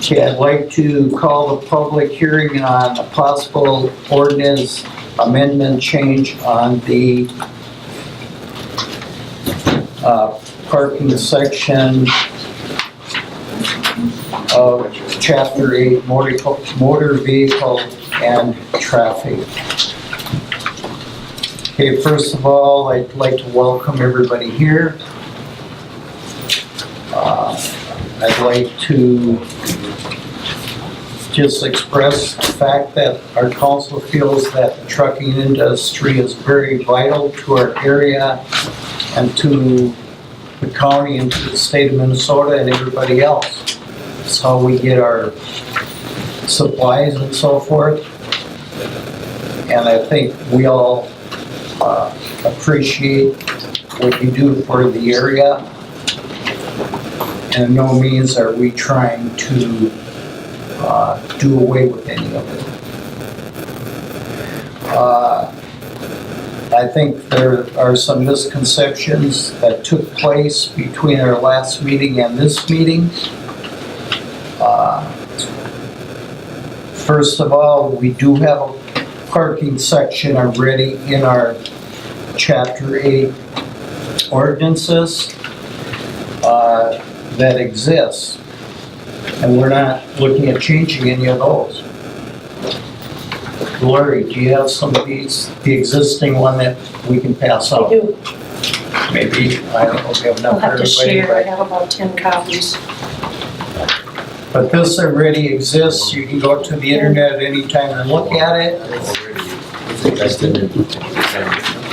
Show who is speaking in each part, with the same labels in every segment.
Speaker 1: Okay, I'd like to call the public hearing on a possible ordinance amendment change on the parking section of Chapter 8, Motor Vehicle and Traffic. Okay, first of all, I'd like to welcome everybody here. I'd like to just express the fact that our council feels that the trucking industry is very vital to our area and to the county and to the state of Minnesota and everybody else. It's how we get our supplies and so forth. And I think we all appreciate what you do for the area. And in no means are we trying to do away with any of it. I think there are some misconceptions that took place between our last meeting and this meeting. First of all, we do have a parking section already in our Chapter 8 ordinances that exists, and we're not looking at changing any of those. Lori, do you have some of these, the existing one that we can pass out?
Speaker 2: I do.
Speaker 1: Maybe, I don't know if you have enough
Speaker 2: I'll
Speaker 1: for
Speaker 2: have to
Speaker 1: everybody,
Speaker 2: share. I
Speaker 1: but,
Speaker 2: have about 10 copies.
Speaker 1: but this already exists. You can go to the internet at any time and look at it.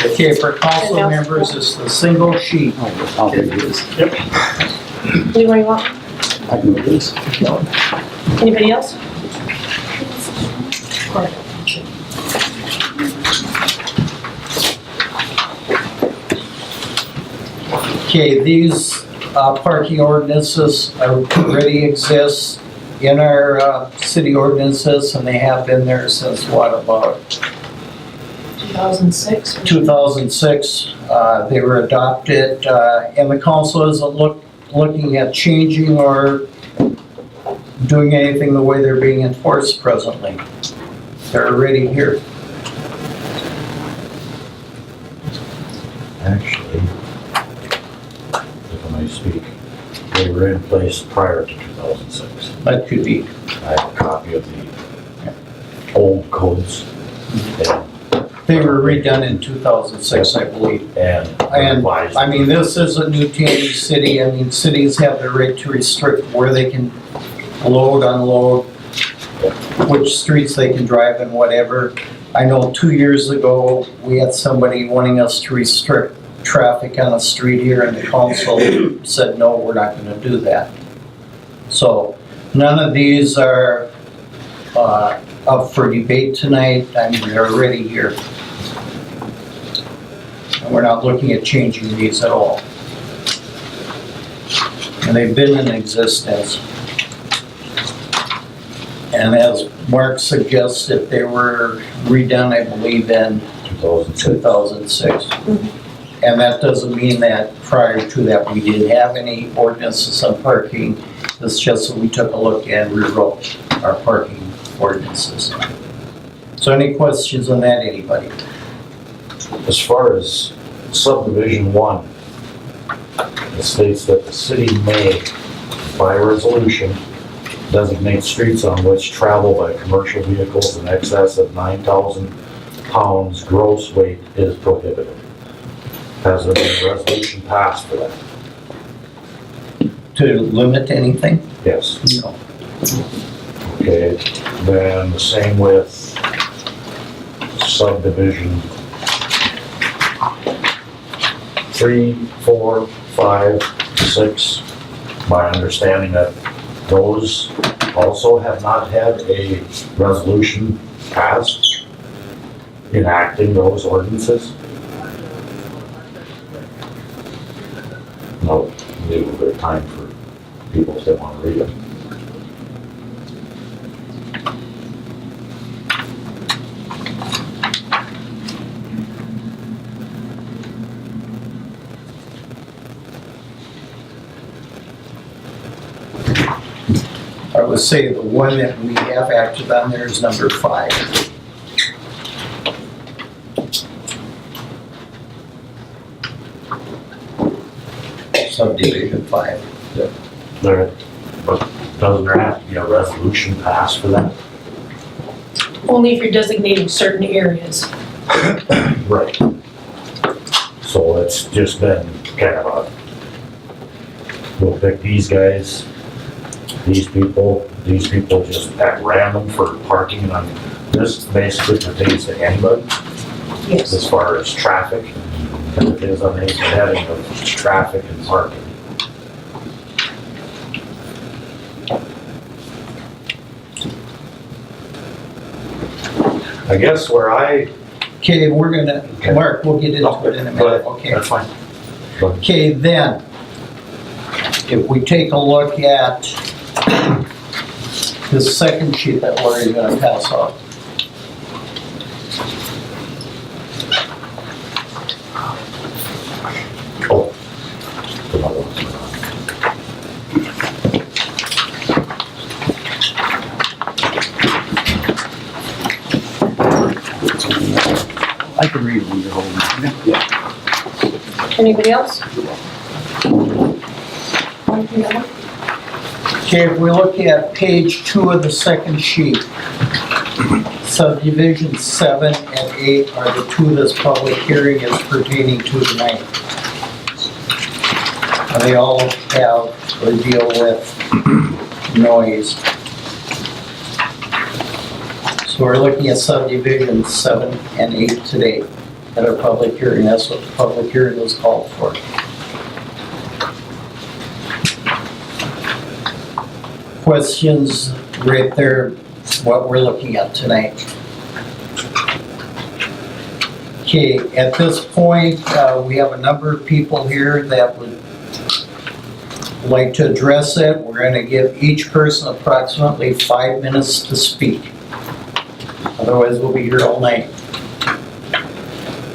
Speaker 1: Okay, for council members, it's the single sheet.
Speaker 3: I'll take this.
Speaker 1: Yep.
Speaker 2: Anybody want?
Speaker 3: I can do this.
Speaker 2: Anybody else?
Speaker 1: Okay, these parking ordinances already exist in our city ordinances, and they have been there since what, about
Speaker 2: 2006?
Speaker 1: 2006. They were adopted, and the council isn't looking at changing or doing anything the way they're being enforced presently. They're already here.
Speaker 4: Actually, if I may speak, they were in place prior to 2006.
Speaker 1: That could be.
Speaker 4: I have a copy of the old codes
Speaker 1: They were redone in 2006, I believe.
Speaker 4: and
Speaker 1: And,
Speaker 4: revised.
Speaker 1: I mean, this isn't new to any city. I mean, cities have the right to restrict where they can load, unload, which streets they can drive and whatever. I know 2 years ago, we had somebody wanting us to restrict traffic on a street here, and the council said, no, we're not gonna do that. So, none of these are up for debate tonight. I mean, they're already here. And we're not looking at changing these at all. And they've been in existence. And as Mark suggested, they were redone, I believe, in 2006. And that doesn't mean that prior to that we didn't have any ordinances on parking. It's just that we took a look and rewrote our parking ordinances. So any questions on that, anybody?
Speaker 4: As far as subdivision 1, it states that the city may, by resolution, designate streets on which travel by commercial vehicles in excess of 9,000 pounds gross weight is prohibited. Has there been a resolution passed for that?
Speaker 1: To limit anything?
Speaker 4: Yes.
Speaker 1: No.
Speaker 4: Okay, then the same with subdivision 3, 4, 5, 6. My understanding that those also have not had a resolution passed enacting those ordinances. No, leave a bit of time for people if they want to read it.
Speaker 1: I would say the one that we have acted on there is number 5. Subdivision 5.
Speaker 4: There, but doesn't there have to be a resolution passed for that?
Speaker 2: Only if you're designating certain areas.
Speaker 4: Right. So it's just been kind of a, we'll pick these guys, these people just at random for parking, and this basically pertains to anybody
Speaker 2: Yes.
Speaker 4: as far as traffic, and it is on the heading of traffic and parking. I guess where I,
Speaker 1: Okay, we're gonna,
Speaker 4: Okay.
Speaker 1: Mark, we'll get into it in a
Speaker 4: Go
Speaker 1: minute,
Speaker 4: ahead.
Speaker 1: okay?
Speaker 4: That's fine. Go ahead.
Speaker 1: Okay, then, if we take a look at the second sheet that Larry's gonna pass off.
Speaker 4: Oh.
Speaker 3: I can read when you're holding it. Yeah.
Speaker 2: Anybody else? Anything else?
Speaker 1: Okay, if we look at page 2 of the second sheet, subdivisions 7 and 8 are the two this public hearing is pertaining to tonight. And they all have or deal with noise. So we're looking at subdivisions 7 and 8 today at our public hearing. That's what the public hearing was called for. Questions right there, what we're looking at tonight. Okay, at this point, we have a number of people here that would like to address it. We're going to give each person approximately 5 minutes to speak. Otherwise, we'll be here all night.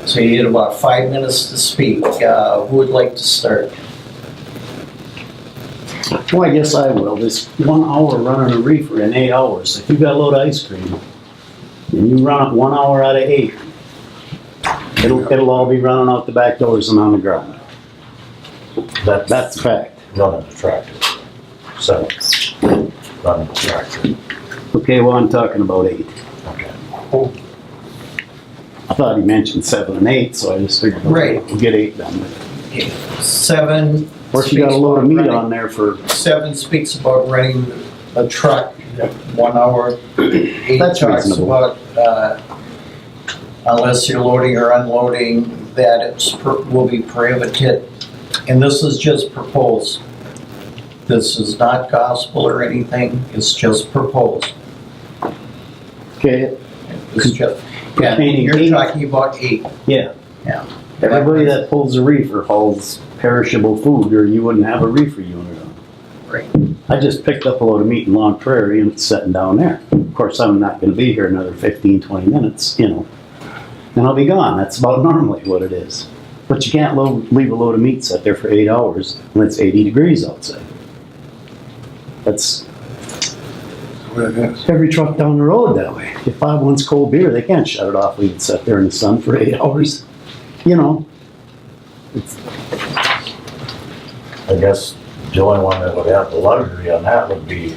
Speaker 1: So you get about 5 minutes to speak. Who would like to start?
Speaker 3: Well, I guess I will. This 1 hour running a reefer in 8 hours, if you got a load of ice cream, and you run it 1 hour out of 8, it'll all be running out the back doors and on the ground. That's the fact.
Speaker 4: Running the tractor. So, running the tractor.
Speaker 3: Okay, well, I'm talking about 8.
Speaker 4: Okay.
Speaker 3: I thought he mentioned 7 and 8, so I just figured
Speaker 1: Right.
Speaker 3: we'll get 8 done.
Speaker 1: Okay, 7.
Speaker 3: Or if you got a load of meat on there for,
Speaker 1: 7 speaks about running a truck, 1 hour. 8
Speaker 3: That's
Speaker 1: talks
Speaker 3: reasonable.
Speaker 1: about, unless you're loading or unloading, that will be prohibited. And this is just proposed. This is not gospel or anything, it's just proposed.
Speaker 3: okay,
Speaker 1: It's just, yeah,
Speaker 3: Containing
Speaker 1: you're
Speaker 3: 8.
Speaker 1: talking about 8,
Speaker 3: yeah.
Speaker 1: yeah.
Speaker 3: Everybody that pulls a reefer hauls perishable food, or you wouldn't have a reefer unit on.
Speaker 1: Right.
Speaker 3: I just picked up a load of meat in Long Prairie and it's sitting down there. Of course, I'm not gonna be here another 15, 20 minutes, you know. And I'll be gone. That's about normally what it is. But you can't leave a load of meat sit there for 8 hours when it's 80 degrees outside. That's every truck down the road that way. If 5 wants cold beer, they can't shut it off, leave it sit there in the sun for 8 hours. You know, it's,
Speaker 4: I guess the only one that would have the luxury on that would be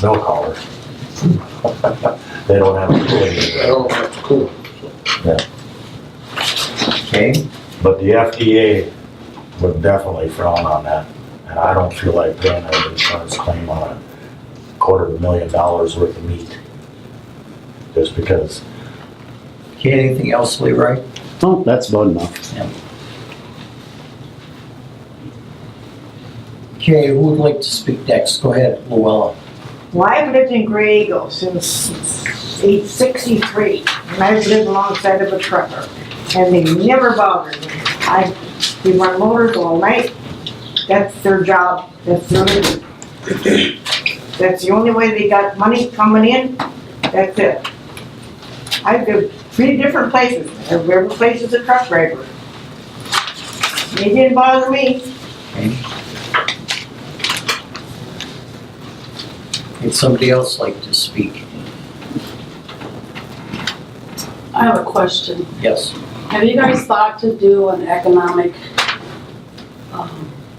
Speaker 4: milk haulers. They don't have to cool it.
Speaker 5: I don't have to cool.
Speaker 1: Okay,
Speaker 4: But the FDA would definitely frown on that. And I don't feel like paying an insurance claim on $250,000 worth of meat. Just because,
Speaker 1: okay, anything else, Leroy?
Speaker 3: oh, that's about enough.
Speaker 1: Okay, who would like to speak next? Go ahead, Luella.
Speaker 6: Well, I've lived in Grey Eagle since 863, and I've lived alongside of a trucker, and they never bothered me. They run motors all night. That's their job. That's their living. That's the only way they got money coming in. That's it. I've lived 3 different places. Every place is a truck driver. They didn't bother me.
Speaker 1: Would somebody else like to speak?
Speaker 5: I have a question.
Speaker 1: Yes.
Speaker 5: Have you guys thought to do an economic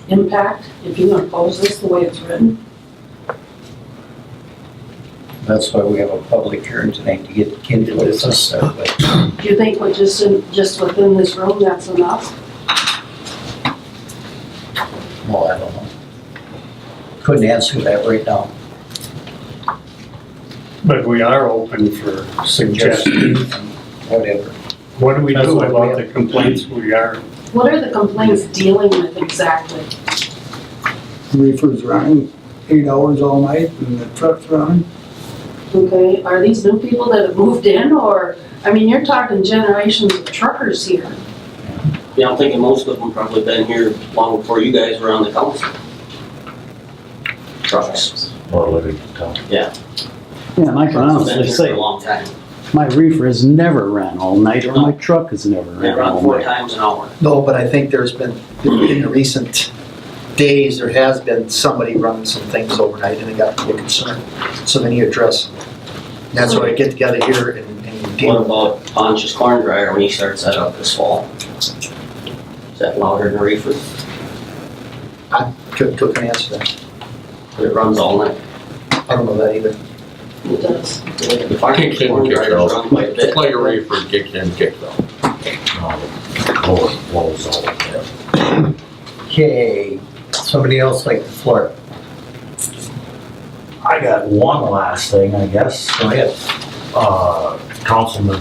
Speaker 5: impact if you impose this the way it's written?
Speaker 1: That's why we have a public hearing tonight to get into this and stuff, but
Speaker 5: Do you think with just within this room, that's enough?
Speaker 1: well, I don't know. Couldn't answer that right now.
Speaker 7: But we are open for suggestions.
Speaker 1: Suggestions and whatever.
Speaker 7: What do we
Speaker 1: That's
Speaker 7: do
Speaker 1: what we
Speaker 7: about
Speaker 1: have.
Speaker 7: the complaints we are?
Speaker 5: What are the complaints dealing with exactly?
Speaker 8: Reefer's running 8 hours all night and the truck's running.
Speaker 5: Okay, are these new people that have moved in or, I mean, you're talking generations of truckers here.
Speaker 9: Yeah, I'm thinking most of them probably been here long before you guys were on the council. Trucks.
Speaker 4: Or living in town.
Speaker 3: Yeah, and I can
Speaker 9: Trucks have been
Speaker 3: honestly
Speaker 9: here for
Speaker 3: say,
Speaker 9: a long time.
Speaker 3: my reefer has never ran all night, or my truck has never
Speaker 9: They
Speaker 3: ran
Speaker 9: run
Speaker 3: all
Speaker 9: 4
Speaker 3: night.
Speaker 9: times an hour.
Speaker 10: No, but I think there's been, in the recent days, there has been somebody running some things overnight and it got people concerned. So then you address them. That's why I get together here and
Speaker 9: What
Speaker 10: deal.
Speaker 9: about Pontius corn dryer when he starts that up this fall? Is that louder than a reefer?
Speaker 10: I couldn't answer that.
Speaker 9: It runs all night.
Speaker 10: I don't know that either.
Speaker 5: It does.
Speaker 9: The Pontius corn dryers run quite a bit.
Speaker 11: It's like a reefer, kick in, kick out.
Speaker 4: Blows all the
Speaker 1: Okay, somebody else like the floor?
Speaker 4: I got one last thing, I guess.
Speaker 1: Go ahead.
Speaker 4: Councilman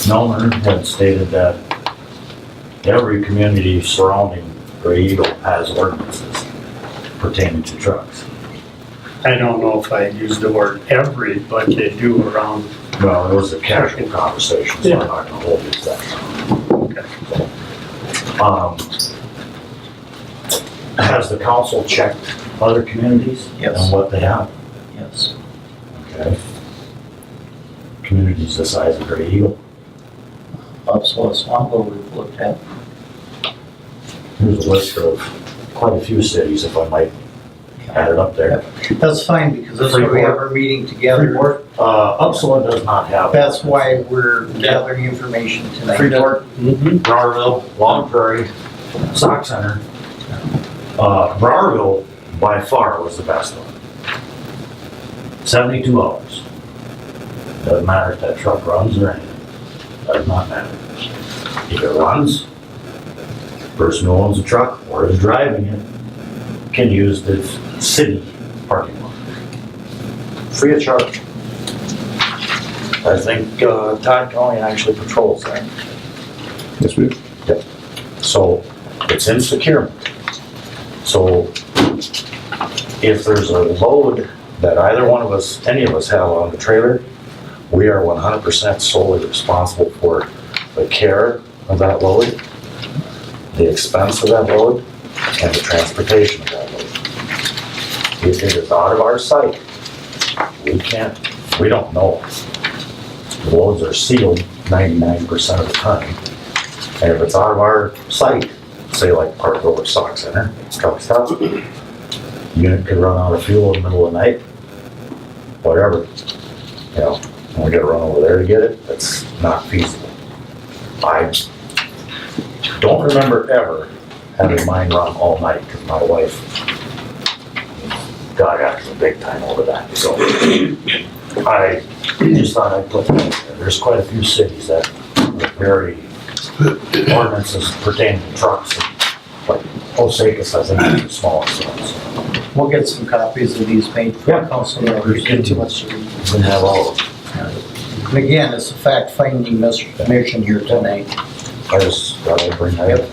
Speaker 4: Melner had stated that every community surrounding Gray Eagle has ordinances pertaining to trucks.
Speaker 7: I don't know if I used the word every, but they do around.
Speaker 4: Well, it was a casual conversation, so I'm not gonna hold you to that. Has the council checked other communities?
Speaker 1: Yes.
Speaker 4: And what they have?
Speaker 1: Yes.
Speaker 4: Okay. Communities the size of Gray Eagle.
Speaker 1: Upslow, Swampo, we've looked at.
Speaker 4: Here's a list of quite a few cities, if I might add it up there.
Speaker 1: That's fine, because that's why we have our meeting together.
Speaker 4: Freeport, Upsala does not have.
Speaker 1: That's why we're gathering information tonight.
Speaker 4: Freeport,
Speaker 7: Mhm.
Speaker 4: Browerville, Long Prairie, Sauk Center. Browerville by far was the best one. 72 hours. Doesn't matter if that truck runs or anything. Does not matter. If it runs, person who owns the truck or is driving it can use the city parking lot. Free of charge. I think Todd County actually patrols that.
Speaker 11: Yes, we do.
Speaker 4: Yep. So it's in securement. So if there's a load that either one of us, any of us have on the trailer, we are 100% solely responsible for the care of that load, the expense of that load, and the transportation of that load. If it is out of our sight, we don't know. The loads are sealed 99% of the time. And if it's out of our sight, say like Park Road or Sauk Center, truck stop, unit could run out of fuel in the middle of the night, whatever. You know, and we gotta run over there to get it, that's not feasible. I don't remember ever having mine run all night, because my wife got after me big time over that, so. I just thought I'd put that in there. There's quite a few cities that are very ordinances pertaining to trucks, like Osakis, I think, is the smallest ones.
Speaker 1: We'll get some copies of these made for
Speaker 4: Yeah.
Speaker 1: council members.
Speaker 4: Get too much to read. We can have all of them.
Speaker 1: And again, it's a fact-finding mission here tonight.
Speaker 4: I just thought I'd bring that up.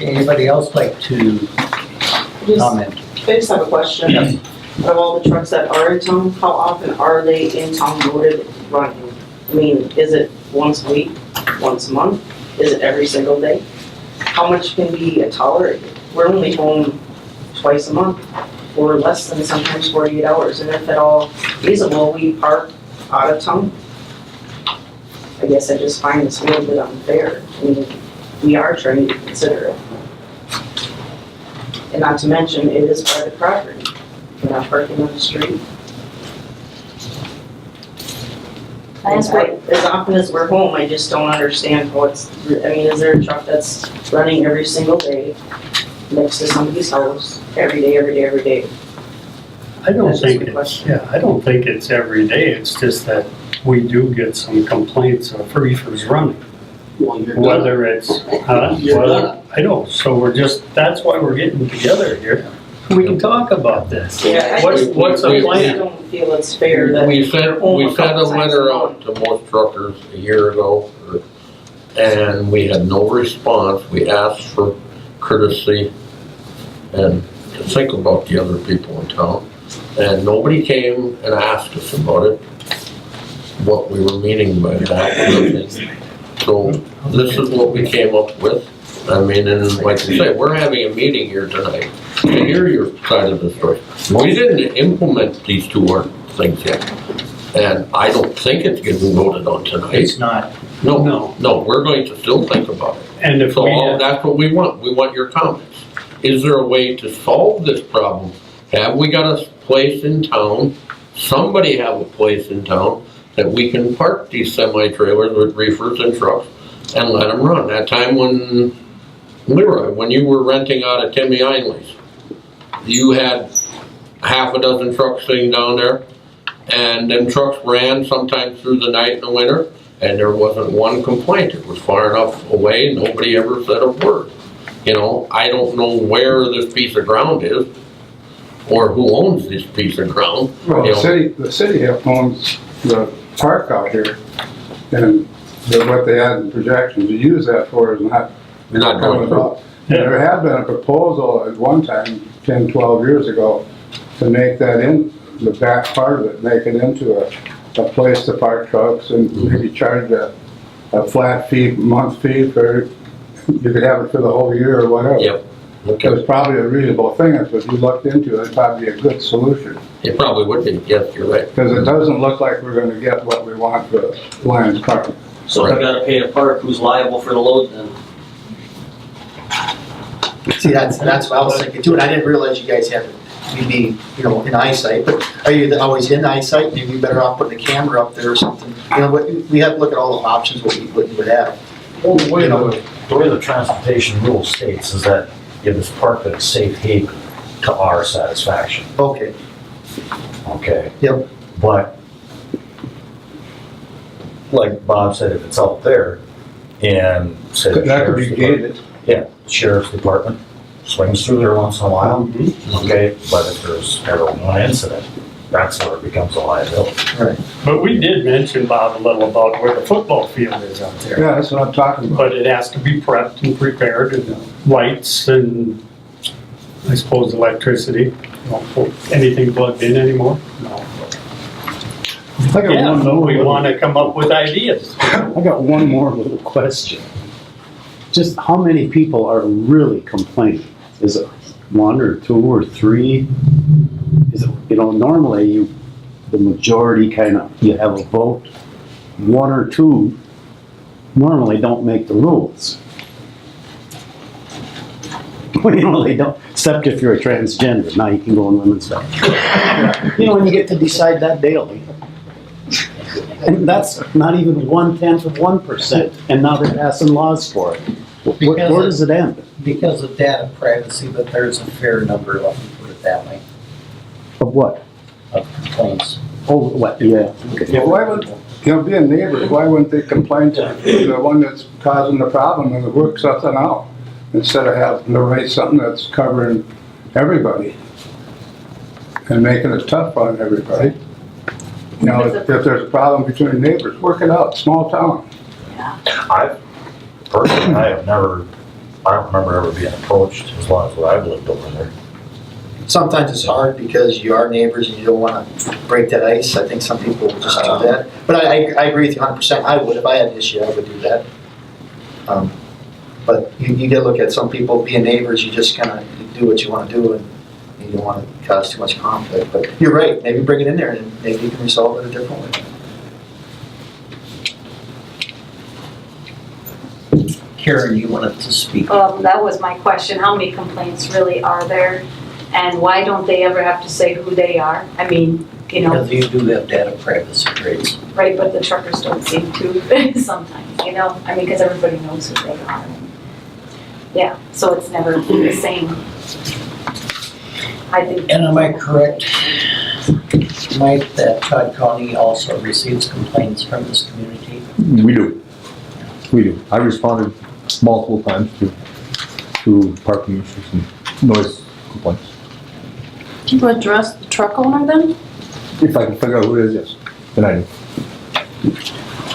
Speaker 1: Anybody else like to comment?
Speaker 12: I just have a question. Of all the trucks that are in town, how often are they in town loaded running? I mean, is it once a week, once a month? Is it every single day? How much can be tolerated? We're only home twice a month, or less than sometimes 48 hours, and if at all feasible, we park out of town. I guess I just find this a little bit unfair. I mean, we are trying to consider it. And not to mention, it is private property. They're not parking on the street.
Speaker 13: That's right.
Speaker 12: As often as we're home, I just don't understand what's, I mean, is there a truck that's running every single day next to somebody's house, every day, every day, every day?
Speaker 7: I don't
Speaker 12: That's
Speaker 7: think
Speaker 12: my
Speaker 7: it's,
Speaker 12: question.
Speaker 7: yeah, I don't think it's every day, it's just that we do get some complaints of reefers running. Whether it's, I know, so we're just, that's why we're getting together here. We can talk about this.
Speaker 12: Yeah, I
Speaker 7: What's,
Speaker 12: just-
Speaker 7: what's
Speaker 12: I
Speaker 7: the
Speaker 12: just
Speaker 7: plan?
Speaker 12: don't feel it's fair that.
Speaker 11: We
Speaker 12: they're home
Speaker 11: we sent a
Speaker 12: couple times
Speaker 11: letter
Speaker 12: month.
Speaker 11: out to most truckers a year ago, and we had no response. We asked for courtesy and to think about the other people in town. And nobody came and asked us about it, what we were meaning by that. So this is what we came up with. I mean, and like I say, we're having a meeting here tonight to hear your side of the story. We didn't implement these two things yet. And I don't think it's getting voted on tonight.
Speaker 1: It's not.
Speaker 11: No, we're going to still think about it.
Speaker 7: And if
Speaker 11: So
Speaker 7: we,
Speaker 11: that's what we want. We want your comments. Is there a way to solve this problem? Have we got a place in town, somebody have a place in town that we can park these semi-trailers with reefers and trucks and let them run? That time when, Leroy, when you were renting out of Timmy Einley's, you had half a dozen trucks sitting down there, and them trucks ran sometimes through the night in the winter, and there wasn't one complaint. It was far enough away, nobody ever said a word. You know, I don't know where this piece of ground is, or who owns this piece of ground.
Speaker 8: Well,
Speaker 11: You
Speaker 8: the city owns the park out here, and what they had in projections to use that for is not
Speaker 11: You're not
Speaker 8: coming
Speaker 11: going through.
Speaker 8: about. There had been a proposal at one time, 10, 12 years ago, to make that in, the back part of it, make it into a place to park trucks and maybe charge a flat fee, month fee for, you could have it for the whole year or whatever.
Speaker 11: Yep.
Speaker 8: It
Speaker 11: Okay.
Speaker 8: was probably a reasonable thing, if you looked into it, it'd probably be a good solution.
Speaker 11: It probably would be, yes, you're right.
Speaker 8: Because it doesn't look like we're gonna get what we want for Lions Park.
Speaker 9: So if I gotta pay to park, who's liable for the load then?
Speaker 10: See, that's what I was thinking too, and I didn't realize you guys had to be, you know, in eyesight, but are you always in eyesight? Maybe you're better off putting a camera up there or something. You know, we have to look at all the options, what you would have.
Speaker 4: Well, the way the transportation rule states is that it is parked at a safe haven to our satisfaction,
Speaker 10: Okay,
Speaker 4: okay?
Speaker 10: Yep.
Speaker 4: But, like Bob said, if it's out there and said.
Speaker 8: That could be gated.
Speaker 4: Yeah, sheriff's department swings through there once in a while,
Speaker 8: Mm-hmm.
Speaker 4: okay? But if there's ever one incident, that's where it becomes a liability.
Speaker 7: but we did mention, Bob, a little about where the football field is out there.
Speaker 8: Yeah, that's what I'm talking about.
Speaker 7: But it has to be prepped and prepared, and lights and, I suppose, electricity. Anything plugged in anymore? No.
Speaker 3: I got
Speaker 7: Yeah,
Speaker 3: one
Speaker 7: no,
Speaker 3: more
Speaker 7: we
Speaker 3: little-
Speaker 7: wanna come up with ideas.
Speaker 3: I got one more little question. Just how many people are really complaining? Is it one or two or three? Is it, you know, normally the majority kind of, you have a vote. One or two normally don't make the rules. Well, you know, they don't, except if you're a transgender, now you can go in women's stuff. You know, and you get to decide that daily. And that's not even 0.1%, and now they're passing laws for it. Where does it end?
Speaker 1: Because of data privacy, but there's a fair number, let me put it that way,
Speaker 3: Of what?
Speaker 1: of complaints.
Speaker 3: Oh, what, yeah. Okay.
Speaker 8: Well, why would, you know, being neighbors, why wouldn't they complain to the one that's causing the problem and work something out? Instead of having to write something that's covering everybody and making it tough on everybody. You know, if there's a problem between neighbors, work it out, small town.
Speaker 4: Personally, I don't remember ever being approached as long as I've lived over there.
Speaker 10: sometimes it's hard because you are neighbors and you don't wanna break that ice. I think some people will just do that. But I agree with you 100%. I would, if I had an issue, I would do that. But you gotta look at some people being neighbors, you just kinda do what you wanna do and you don't wanna cause too much conflict. But you're right, maybe bring it in there and maybe you can resolve it a different way.
Speaker 1: Karen, you wanted to speak?
Speaker 13: That was my question, how many complaints really are there? And why don't they ever have to say who they are? I mean, you know,
Speaker 1: Because you do have data privacy rates.
Speaker 13: right, but the truckers don't seem to sometimes, you know? I mean, because everybody knows who they are. Yeah, so it's never the same. I think.
Speaker 1: And am I correct, Mike, that Todd County also receives complaints from this community?
Speaker 14: We do. We do. I responded multiple times to parking issues and noise complaints.
Speaker 5: Do you address the truck owner then?
Speaker 14: If I can figure out who it is, yes, then I do.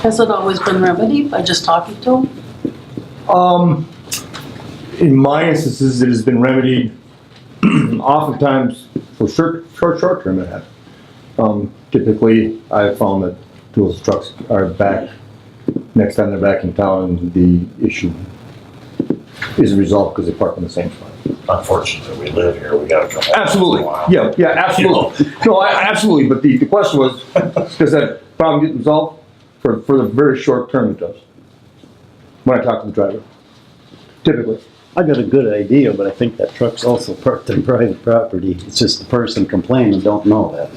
Speaker 5: Has it always been remedied by just talking to him?
Speaker 14: In my instances, it has been remedied oftentimes for short-term it has. Typically, I've found that those trucks are back, next time they're back in town, the issue is resolved because they park in the same spot.
Speaker 4: Unfortunately, we live here, we gotta come.
Speaker 14: Absolutely, yeah, absolutely. No, absolutely, but the question was, does that problem get resolved? For the very short term it does. When I talk to the driver, typically.
Speaker 3: I got a good idea, but I think that truck's also parked in private property. It's just the person complaining don't know that.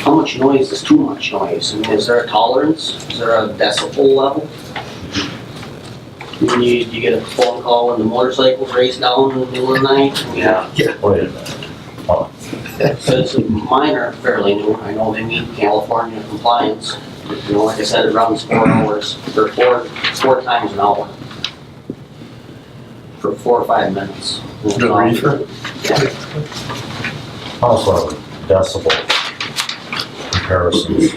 Speaker 9: How much noise is too much noise? I mean, is there a tolerance? Is there a decibel level? When you get a phone call when the motorcycles race down in the middle of the night?
Speaker 4: Yeah, wait a minute.
Speaker 9: So mine are fairly new. I know they meet California compliance. You know, like I said, it runs 4 hours, or four times an hour. For 4 or 5 minutes.
Speaker 7: The reefer?
Speaker 9: Yeah.
Speaker 4: Also, decibel comparisons.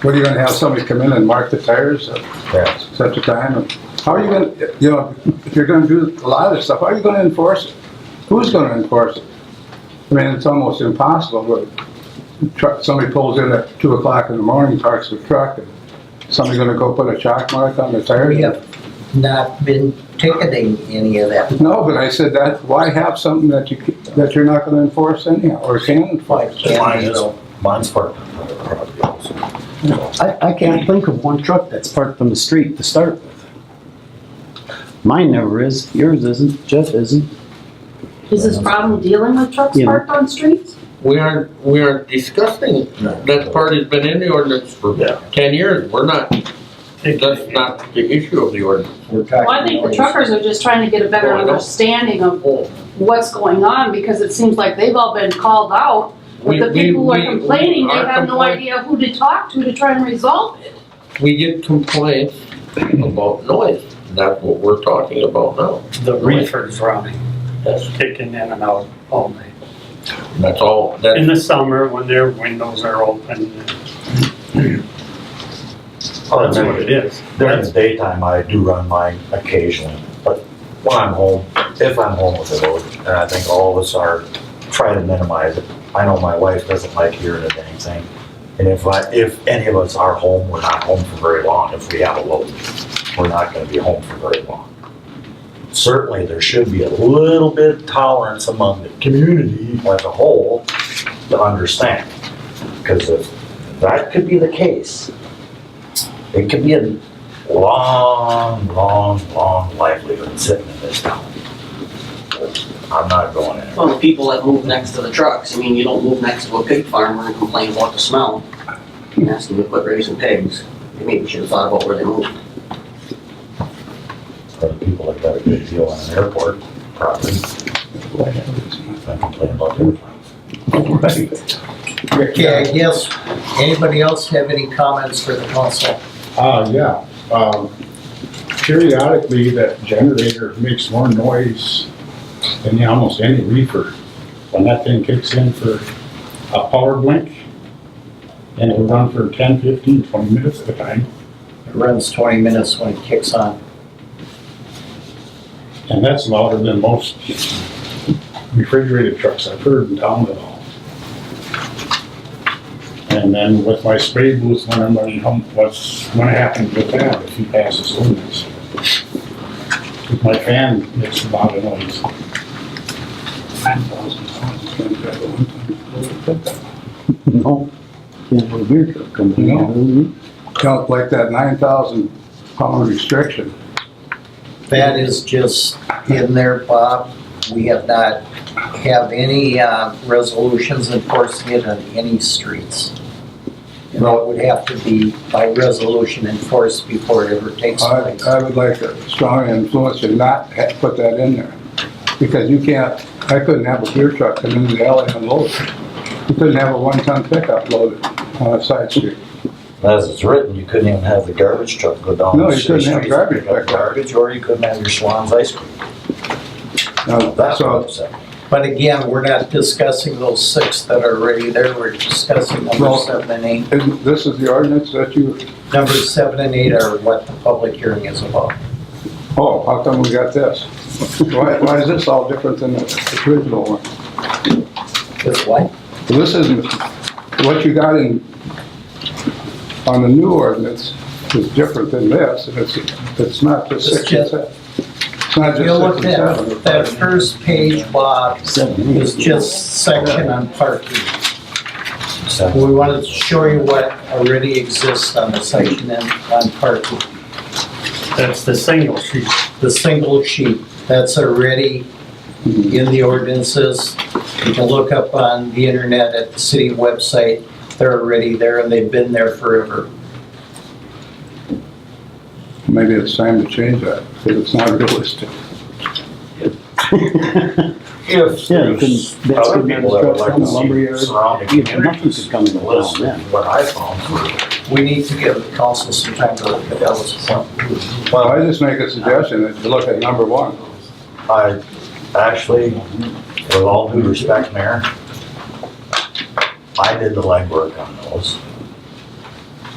Speaker 8: What, are you gonna have somebody come in and mark the tires at
Speaker 4: Yeah.
Speaker 8: such a time? And how are you gonna, you know, if you're gonna do a lot of this stuff, how are you gonna enforce it? Who's gonna enforce it? I mean, it's almost impossible, but somebody pulls in at 2 o'clock in the morning, parks the truck, and somebody gonna go put a chalk mark on the tire?
Speaker 1: We have not been ticketing any of that.
Speaker 8: No, but I said that, why have something that you're not gonna enforce anyhow, or can enforce?
Speaker 4: Mine's parked on private property also.
Speaker 3: I can't think of one truck that's parked on the street to start with. Mine never is, yours isn't, Jeff isn't.
Speaker 5: Is this problem dealing with trucks
Speaker 3: Yeah.
Speaker 5: parked on streets?
Speaker 11: We aren't discussing, that part has been in the ordinance for 10 years, we're not, that's not the issue of the ordinance.
Speaker 5: Well, I think the truckers are just trying to get a better
Speaker 11: Oh, I know.
Speaker 5: understanding of what's going on, because it seems like they've all been called out. But the people who are complaining, they have no idea who to talk to try and resolve it.
Speaker 11: We get complaints about noise, that's what we're talking about now.
Speaker 7: The reefer's running,
Speaker 11: That's,
Speaker 7: kicking in and out all night.
Speaker 11: that's all,
Speaker 7: In
Speaker 11: that's,
Speaker 7: the summer, when their windows are open, that's what it is.
Speaker 4: During the daytime, I do run mine occasionally, but when I'm home, if I'm home with the load, and I think all of us are, try to minimize it. I know my wife doesn't like hearing a dang thing. And if any of us are home, we're not home for very long. If we have a load, we're not gonna be home for very long. Certainly, there should be a little bit of tolerance among the community as a whole to understand. Because if that could be the case, it could be a long livelihood sitting in this town. I'm not going anywhere.
Speaker 9: Well, the people that move next to the trucks, I mean, you don't move next to a pig farmer and complain about the smell. And ask them to quit raising pigs. They maybe should have thought about where they moved.
Speaker 4: For the people that got a good deal on an airport property, I complain about their
Speaker 1: Okay, I guess, anybody else have any comments for the council?
Speaker 15: Yeah. Periodically, that generator makes more noise than almost any reefer. When that thing kicks in for a power blink, and it will run for 10, 15, 20 minutes at a time.
Speaker 1: It runs 20 minutes when it kicks on.
Speaker 15: And that's louder than most refrigerated trucks I've heard in town at all. And then with my spray booth, when I'm running home, what's gonna happen with that if he passes ordinance? With my fan, makes a lot of noise.
Speaker 3: No, can't have a beer truck come in.
Speaker 8: Count like that 9,000 pound restriction.
Speaker 1: That is just in there, Bob. We have not have any resolutions enforcing it on any streets. And that would have to be by resolution enforced before it ever takes place.
Speaker 8: I would like a strong influence to not put that in there. Because you can't, I couldn't have a beer truck come into the alley and load it. You couldn't have a 1-ton pickup loaded on a side street.
Speaker 4: As it's written, you couldn't even have the garbage truck go down
Speaker 8: No,
Speaker 4: the
Speaker 8: you
Speaker 4: city
Speaker 8: couldn't have
Speaker 4: streets and
Speaker 8: garbage
Speaker 4: pick up
Speaker 8: pickup.
Speaker 4: garbage, or you couldn't have your Swan's ice cream.
Speaker 8: Now,
Speaker 4: That's
Speaker 8: so,
Speaker 4: what upset me.
Speaker 1: But again, we're not discussing those 6 that are already there. We're discussing number
Speaker 8: No.
Speaker 1: 7 and 8.
Speaker 8: and this is the ordinance that you,
Speaker 1: Number 7 and 8 are what the public hearing is about.
Speaker 8: oh, how come we got this? Why is this all different than the original one?
Speaker 1: This what?
Speaker 8: This isn't, what you got in, on the new ordinance is different than this, and it's not just
Speaker 1: It's
Speaker 8: 6 and
Speaker 1: just-
Speaker 8: 7. It's not
Speaker 1: If you
Speaker 8: just
Speaker 1: look
Speaker 8: 6 and
Speaker 1: at
Speaker 8: 7.
Speaker 1: that first page, Bob, is just section on parking. We wanted to show you what already exists on the section on parking.
Speaker 7: That's the single sheet.
Speaker 1: The single sheet, that's already in the ordinances. You can look up on the internet at the city website. They're already there and they've been there forever.
Speaker 8: Maybe it's time to change that, because it's not realistic.
Speaker 4: If
Speaker 3: Yeah, you couldn't,
Speaker 4: there's
Speaker 3: that's
Speaker 4: other
Speaker 3: good,
Speaker 4: people that would like to
Speaker 3: lumberyard.
Speaker 4: see surrounding
Speaker 3: Yeah, nothing
Speaker 4: communities
Speaker 3: could come in the
Speaker 4: list
Speaker 3: town, yeah.
Speaker 4: of what I found.
Speaker 1: We need to give the council some time to look at those.
Speaker 8: Well, I just make a suggestion that you look at number 1.
Speaker 4: I actually, with all due respect, Mayor, I did the legwork on those.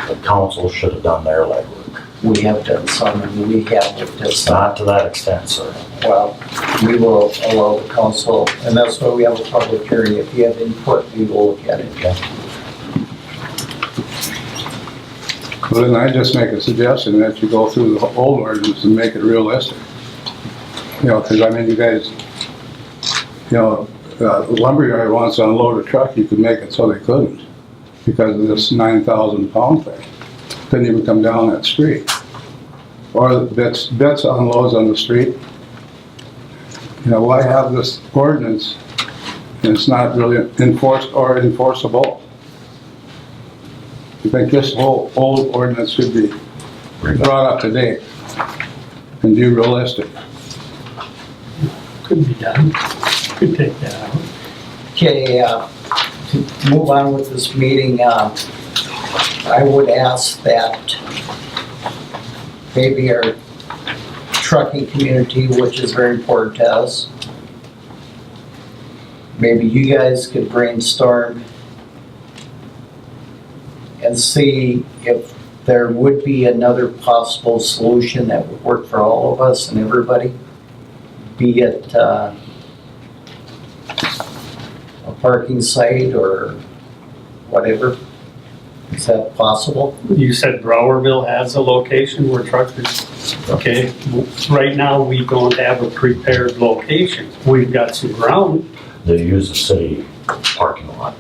Speaker 4: The council should have done their legwork.
Speaker 1: We have done some and we have looked at some.
Speaker 4: Not to that extent, sir.
Speaker 1: Well, we will allow the council, and that's why we have a public hearing. If you have input, we will look at it.
Speaker 8: Well, then I just make a suggestion that you go through the old ordinance and make it realistic. You know, because I mean, you guys, you know, lumberyard wants to unload a truck, you could make it so they couldn't because of this 9,000 pound thing. Couldn't even come down that street. Or bits unloads on the street. You know, why have this ordinance and it's not really enforced or enforceable? I think this whole old ordinance should be brought up to date and be realistic.
Speaker 7: Could be done. Could take that out.
Speaker 1: Okay, to move on with this meeting, I would ask that maybe our trucking community, which is very important to us, maybe you guys could brainstorm and see if there would be another possible solution that would work for all of us and everybody, be it a parking site or whatever. Is that possible?
Speaker 7: You said Browerville has a location where truckers, okay, right now we don't have a prepared location. We've got some ground.
Speaker 4: They use the city parking lot,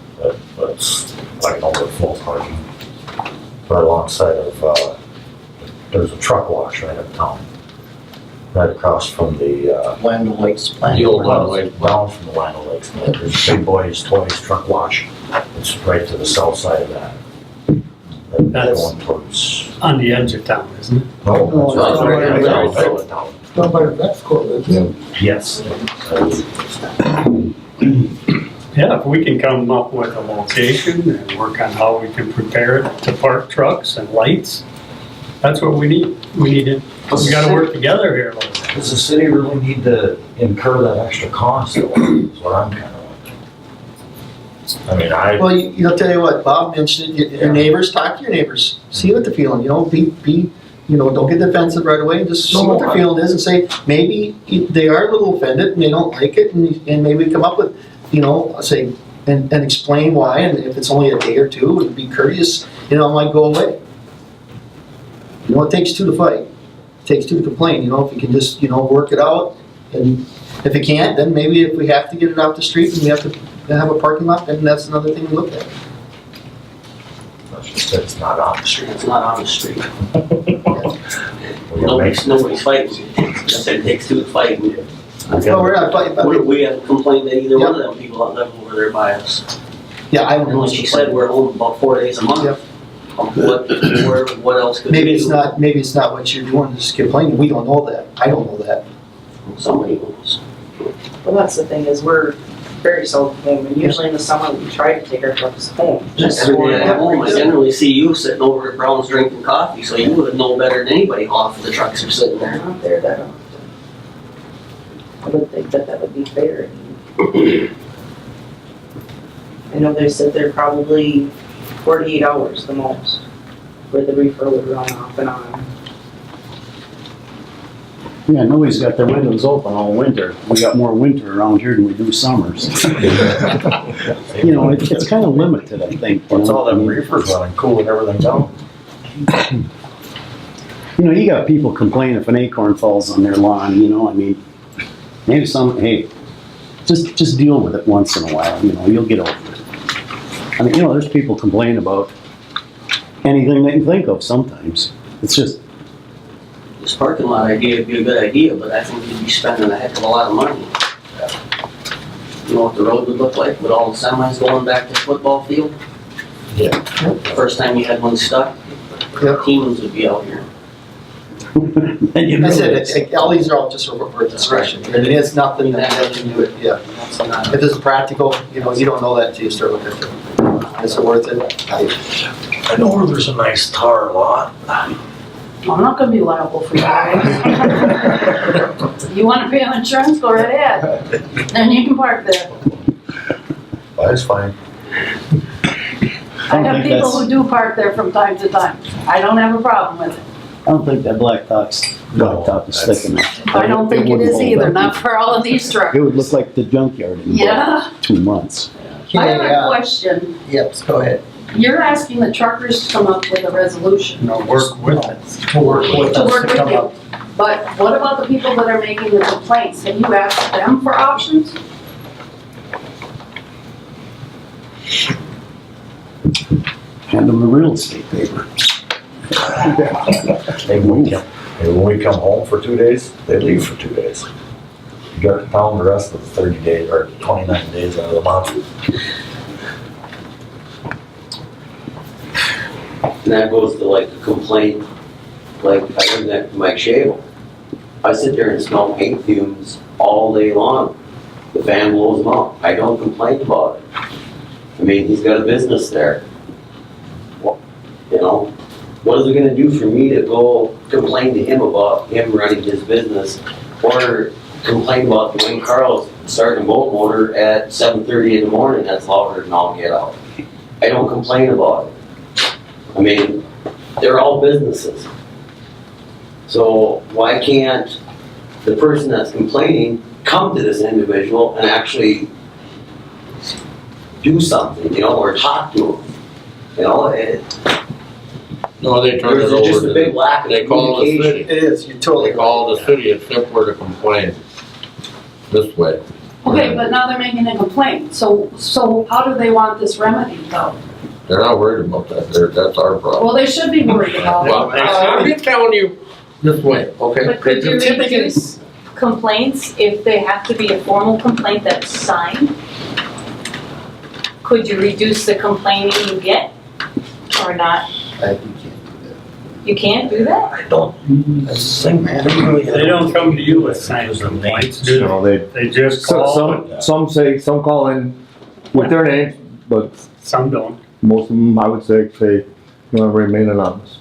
Speaker 4: that's like an overflow parking. Right alongside of, there's a truck wash right uptown. Right across from the,
Speaker 1: Land O'Lakes plant.
Speaker 11: The old Land O'Lakes.
Speaker 4: down from the Land O'Lakes. There's Big Boys Toys Truck Wash. It's right to the south side of that.
Speaker 7: That's-
Speaker 4: Going towards,
Speaker 7: On the edge of town, isn't it?
Speaker 4: no,
Speaker 11: No,
Speaker 4: that's
Speaker 11: it's
Speaker 4: right
Speaker 11: right
Speaker 4: in
Speaker 11: in
Speaker 4: the
Speaker 11: the
Speaker 4: middle of town. Yes.
Speaker 7: Yeah, if we can come up with a location and work on how we can prepare it to park trucks and lights, that's what we need. We gotta work together here a little bit.
Speaker 4: Does the city really need to incur that extra cost, though, is what I'm kind of wondering. I mean,
Speaker 10: Well, I'll tell you what, Bob mentioned, your neighbors, talk to your neighbors, see what they're feeling, don't get defensive right away, just see what their feeling is and say, maybe they are a little offended and they don't like it and maybe come up with, say, and explain why, and if it's only a day or two, and be courteous, it might go away. It takes two to fight, it takes two to complain, if you can just, work it out, and if you can't, then maybe if we have to get it off the street and we have to have a parking lot, then that's another thing to look at.
Speaker 4: it's not on the street.
Speaker 9: It's not on the street.
Speaker 11: No,
Speaker 9: Nobody's fighting. I said it takes two to fight.
Speaker 10: Well, we're not fighting, but
Speaker 9: We haven't complained to either one of them people that live over there by us.
Speaker 10: yeah, I don't
Speaker 9: And
Speaker 10: know.
Speaker 9: when she said we're home about 4 days a month,
Speaker 10: Yep.
Speaker 9: what else could we do?
Speaker 10: Maybe it's not what you're doing, just complaining, we don't know that, I don't know that.
Speaker 9: Somebody knows.
Speaker 12: Well, that's the thing, is we're very seldom home, and usually in the summer, we try to take our trucks home. Just
Speaker 9: Every day
Speaker 12: for
Speaker 9: I'm home, I
Speaker 12: that
Speaker 9: generally see you sitting over at Brown's drinking coffee, so you would know better than anybody how often the trucks are sitting
Speaker 12: They're
Speaker 9: there.
Speaker 12: not there that often. I would think that that would be fair. I know they said they're probably 48 hours the most, where the reefer would run off and on.
Speaker 3: Yeah, nobody's got their windows open all winter. We got more winter around here than we do summers. You know, it's kind of limited, I think.
Speaker 4: What's all them reefers running, cooling everything down?
Speaker 3: You know, you got people complain if an acorn falls on their lawn, you know, I mean, maybe hey, just deal with it once in a while, you know, you'll get over it. I mean, you know, there's people complain about anything they can think of sometimes. It's just,
Speaker 9: This parking lot idea would be a good idea, but I think you'd be spending a heck of a lot of money. You know what the road would look like with all the semis going back to the football field?
Speaker 4: Yeah.
Speaker 9: First time you had one stuck,
Speaker 10: Yep.
Speaker 9: teams would be out here.
Speaker 3: then you
Speaker 10: I
Speaker 3: know
Speaker 10: said,
Speaker 3: it's-
Speaker 10: all these are all just for discretion, I mean, it's nothing that I can do it, yeah.
Speaker 9: That's not,
Speaker 10: If it's practical, you know, you don't know that until you start looking at it. Is it worth it?
Speaker 4: I know where there's a nice tar lot.
Speaker 5: I'm not gonna be liable for you guys. You wanna pay on insurance, go right ahead. Then you can park there.
Speaker 4: That's fine.
Speaker 5: I have people who do park there from time to time. I don't have a problem with it.
Speaker 3: I don't think that blacktop is thick enough.
Speaker 5: I don't think it
Speaker 3: wouldn't
Speaker 5: is
Speaker 3: hold
Speaker 5: either,
Speaker 3: up.
Speaker 5: not for all of these
Speaker 3: It
Speaker 5: trucks.
Speaker 3: would look like the junkyard in
Speaker 5: Yeah.
Speaker 3: 2 months.
Speaker 5: I have
Speaker 1: Okay,
Speaker 5: a question.
Speaker 1: Yep, go ahead.
Speaker 5: You're asking the truckers to come up with a resolution
Speaker 7: No, work with it.
Speaker 1: To work with
Speaker 5: to
Speaker 1: us
Speaker 5: work
Speaker 1: to
Speaker 5: with
Speaker 1: come
Speaker 5: you.
Speaker 1: up.
Speaker 5: But what about the people that are making the complaints? Have you asked them for options?
Speaker 3: Hand them the real estate paper.
Speaker 4: Maybe when we come home for 2 days, they leave for 2 days. You got to pound the rest of the 30 days or 29 days out of the month.
Speaker 9: and that goes to like the complaint, like I heard that from Mike Shable. I sit there and smell paint fumes all day long. The fan blows them up. I don't complain about it. I mean, he's got a business there. You know, what is it gonna do for me to go complain to him about him running his business, or complain about Dwayne Carl's starting a boat motor at 7:30 in the morning, that's louder than I'll get out. I don't complain about it. I mean, they're all businesses. So why can't the person that's complaining come to this individual and actually do something, you know, or talk to him? You know,
Speaker 11: No, they turn it
Speaker 9: there's just
Speaker 11: over
Speaker 9: a big
Speaker 11: to,
Speaker 9: lack of
Speaker 11: they call the
Speaker 9: communication.
Speaker 11: city.
Speaker 10: It is, you totally.
Speaker 11: They call the city, it's simpler to complain this way.
Speaker 5: Okay, but now they're making a complaint, so how do they want this remedied though?
Speaker 11: They're not worried about that, that's our problem.
Speaker 5: Well, they should be worried about it.
Speaker 11: Well, I'm just telling you this way, okay?
Speaker 13: But could you
Speaker 10: Typically-
Speaker 13: reduce complaints if they have to be a formal complaint that's signed? Could you reduce the complaining you get or not? You can't do that?
Speaker 4: I don't, that's the thing, man.
Speaker 7: They don't come to you with signed complaints, do
Speaker 14: You know,
Speaker 7: they?
Speaker 14: they,
Speaker 7: They just call,
Speaker 14: some call in with their names, but
Speaker 7: some don't.
Speaker 14: most of them, I would say, you know, remain anonymous.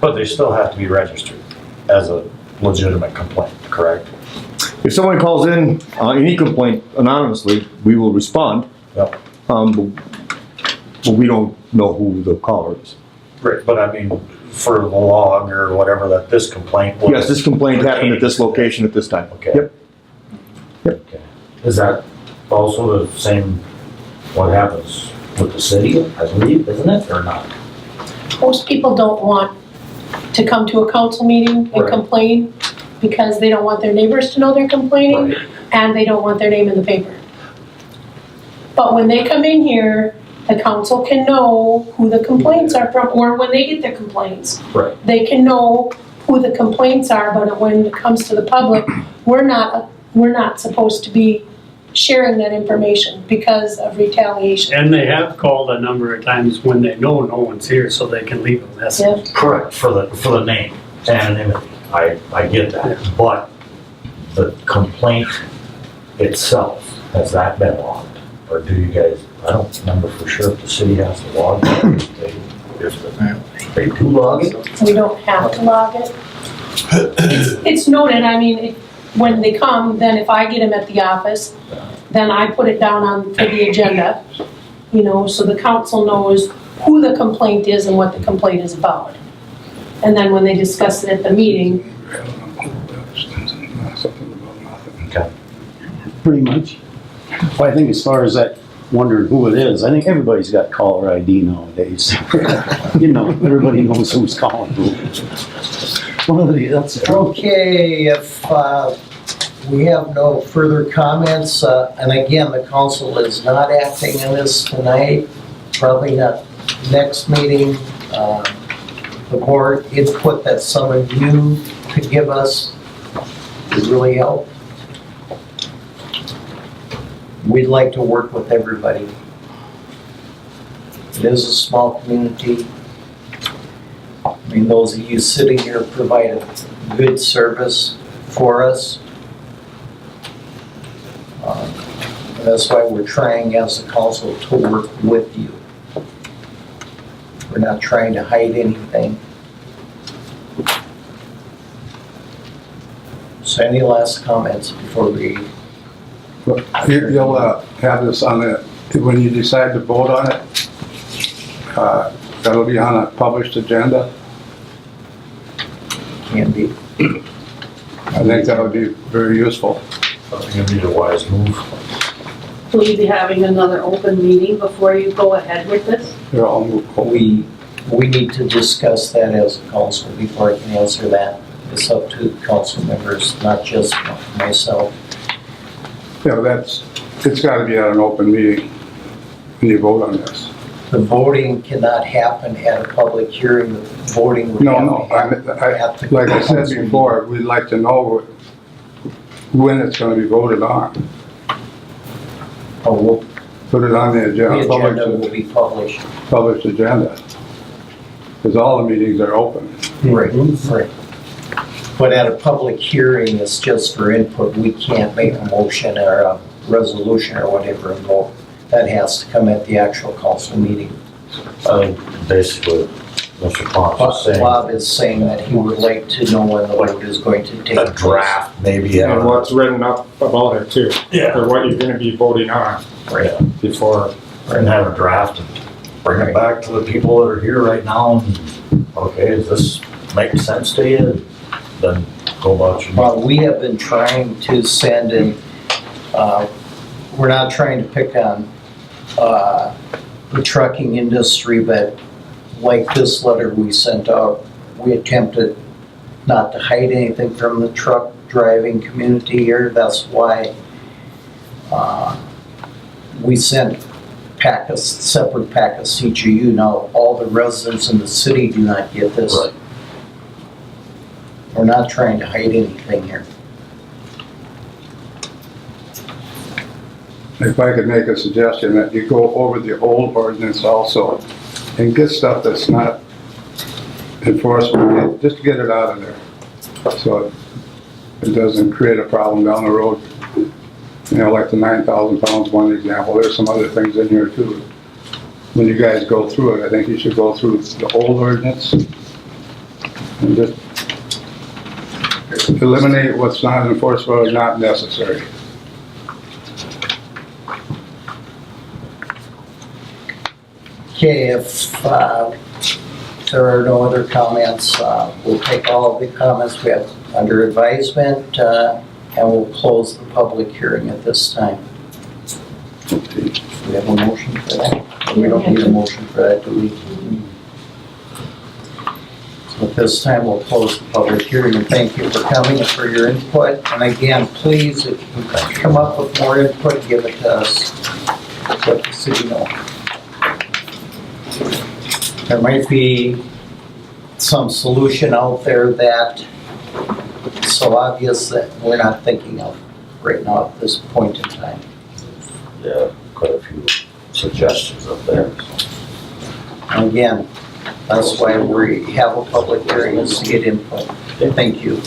Speaker 4: But they still have to be registered as a legitimate complaint, correct?
Speaker 14: If someone calls in, any complaint anonymously, we will respond.
Speaker 4: Yep.
Speaker 14: But we don't know who the caller is.
Speaker 4: Right, but I mean, for the log or whatever, that this complaint was.
Speaker 14: Yes, this complaint happened at this location at this time.
Speaker 4: Okay.
Speaker 14: Yep.
Speaker 4: Okay. Is that also the same, what happens with the city, I believe, isn't it, or not?
Speaker 2: Most people don't want to come to a council meeting and
Speaker 4: Right.
Speaker 2: complain because they don't want their neighbors to know they're complaining
Speaker 4: Right.
Speaker 2: and they don't want their name in the paper. But when they come in here, the council can know who the complaints are from, or when they get their complaints,
Speaker 4: Right.
Speaker 2: they can know who the complaints are, but when it comes to the public, we're not supposed to be sharing that information because of retaliation.
Speaker 7: And they have called a number of times when they know no one's here, so they can leave a message.
Speaker 4: Correct, for the name, anonymity, I get that, but the complaint itself, has that been logged? Or do you guys, I don't remember for sure if the city has to log it, if they do log it.
Speaker 2: We don't have to log it. It's noted, I mean, when they come, then if I get them at the office, then I put it down for the agenda, so the council knows who the complaint is and what the complaint is about. And then when they discuss it at the meeting,
Speaker 4: Okay.
Speaker 3: Pretty much. Well, I think as far as that, wondering who it is, I think everybody's got caller ID nowadays. Everybody knows who's calling who. Well, that's it.
Speaker 1: Okay, if we have no further comments, and again, the council is not acting on this tonight, probably not next meeting. The more input that some of you could give us would really help. We'd like to work with everybody. It is a small community. I mean, those of you sitting here provide a good service for us. And that's why we're trying as a council to work with you. We're not trying to hide anything. So any last comments before we?
Speaker 8: You'll have this on it, when you decide to vote on it, that'll be on a published agenda.
Speaker 1: Can be.
Speaker 8: I think that would be very useful.
Speaker 4: I think it'd be the wise move.
Speaker 5: Will you be having another open meeting before you go ahead with this?
Speaker 8: They're all moved.
Speaker 1: We need to discuss that as a council before I can answer that. It's up to the council members, not just myself.
Speaker 8: Yeah, it's gotta be at an open meeting when you vote on this.
Speaker 1: The voting cannot happen at a public hearing. The voting would
Speaker 8: No,
Speaker 1: have to happen at the
Speaker 8: like I said
Speaker 1: council meeting.
Speaker 8: before, we'd like to know when it's gonna be voted on.
Speaker 1: Oh, well,
Speaker 8: Put it on the
Speaker 1: the
Speaker 8: agenda,
Speaker 1: agenda will be published.
Speaker 8: published agenda. Because all the meetings are open.
Speaker 1: Right, right. But at a public hearing, it's just for input. We can't make a motion or a resolution or whatever and vote. That has to come at the actual council meeting.
Speaker 4: Basically, Mr. Ponce is saying,
Speaker 1: Bob is saying that he would like to know when the vote is going to take
Speaker 4: a
Speaker 1: place.
Speaker 4: draft, maybe.
Speaker 14: And what's written up about it too.
Speaker 4: Yeah.
Speaker 14: Or what you're gonna be voting on
Speaker 1: Right.
Speaker 14: before.
Speaker 4: And have a draft and bring it back to the people that are here right now. And, okay, does this make sense to you? Then go about your.
Speaker 1: Well, we have been trying to send in, we're not trying to pick on the trucking industry, but like this letter we sent out, we attempted not to hide anything from the truck driving community here. That's why we sent separate pack of CGU. Now, all the residents in the city do not get this.
Speaker 4: Right.
Speaker 1: We're not trying to hide anything here.
Speaker 8: If I could make a suggestion that you go over the old ordinance also and get stuff that's not enforceable, just get it out of there. So it doesn't create a problem down the road. Like the 9,000 pounds, one example. There's some other things in here too. When you guys go through it, I think you should go through the old ordinance and just eliminate what's not enforceable or not necessary.
Speaker 1: Okay, if there are no other comments, we'll take all of the comments we have under advisement, and we'll close the public hearing at this time. Do we have a motion for that? We don't need a motion for that, do we? So at this time, we'll close the public hearing, and thank you for coming and for your input. And again, please, if you come up with more input, give it to us. Let the city know. There might be some solution out there that so obvious that we're not thinking of right now at this point in time.
Speaker 4: Yeah, quite a few suggestions up there.
Speaker 1: And again, that's why we have a public hearing is to get input. Thank you.